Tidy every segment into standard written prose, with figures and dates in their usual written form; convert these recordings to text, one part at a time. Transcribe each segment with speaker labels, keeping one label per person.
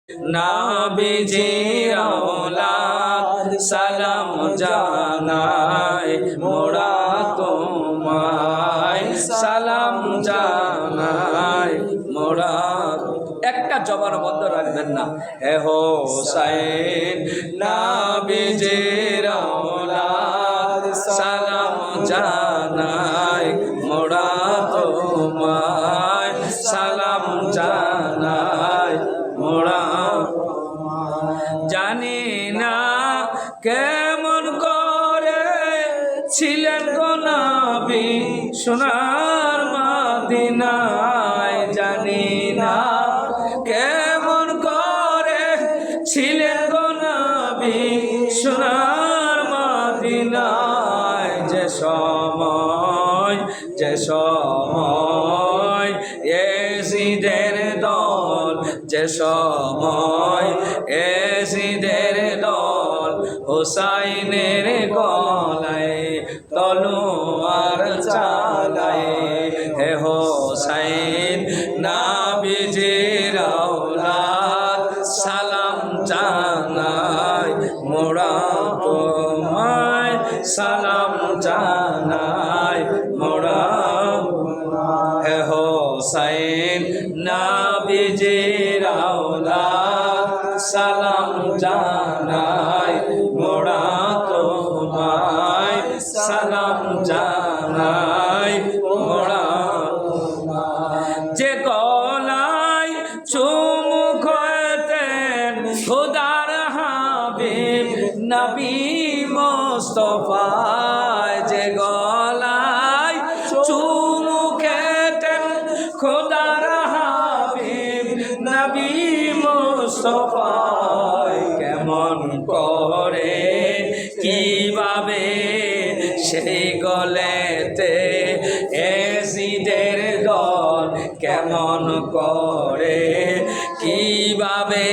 Speaker 1: নবীজির औलाद সালাম জানাই মোরা তোমায় সালাম জানাই মোরা। একটা জবান বন্ধ রাখবেন না। হে হোসেন নবীজির औलाद সালাম জানাই মোরা তোমায় সালাম জানাই মোরা। জানি না কেমন করে ছিলেন গো নবী সোনার মদিনায়, জানি না কেমন করে ছিলেন গো নবী সোনার মদিনায়। যে সময় এজিদের দল, যে সময় এজিদের দল হোসাইনের গলায় তলোয়ার চালায়। হে হোসাইন নবীজির औलाद সালাম জানাই মোরা তোমায় সালাম জানাই মোরা। হে হোসেন নবীজির औलाद সালাম জানাই মোরা তোমায় সালাম জানাই মোরা। যে গলায় চুমু খেতেন খোদার হাবিব নবী মুস্তাফায়, যে গলায় চুমু খেতেন খোদার হাবিব নবী মুস্তাফায়। কেমন করে কিভাবে সেই গলেতে এজিদের দল, কেমন করে কিভাবে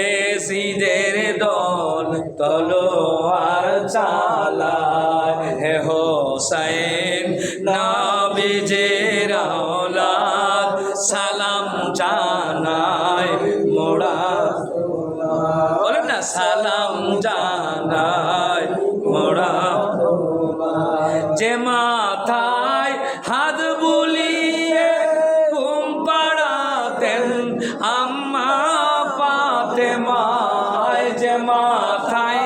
Speaker 1: এজিদের দল তলোয়ার চালায়। হে হোসেন নবীজির औलाद সালাম জানাই মোরা। বলেন না সালাম জানাই মোরা। যে মাথায় হাত বুলিয়ে ঘুম পাড়াতেন আম্মা ফাতেমায়, যে মাথায়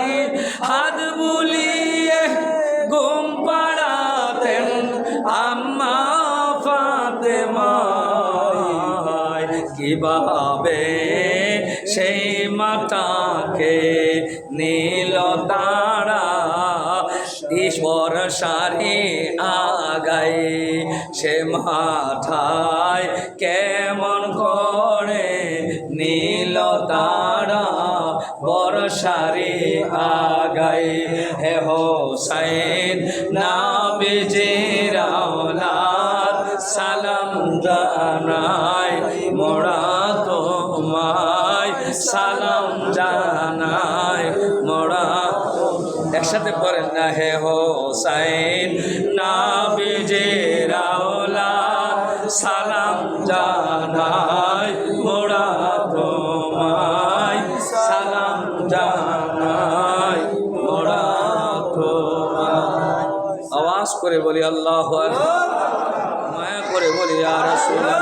Speaker 1: হাত বুলিয়ে ঘুম পাড়াতেন আম্মা ফাতেমায়। কিভাবে সেই মাতাকে নীল তারা ঈশ্বর সারি আগায়। সে মাথায় কেমন করে নীল তারা বর্ষারে আগায়। হে হোসেন নবীজির औलाद সালাম জানাই মোরা তোমায় সালাম জানাই মোরা। একসাথে পড়েন না। হে হোসেন নবীজির औलाद সালাম জানাই মোরা তোমায় সালাম জানাই মোরা তোমায়। আওয়াজ করে বলি আল্লাহু আকবার, মায়া করে বলি ইয়া রাসূলুল্লাহ।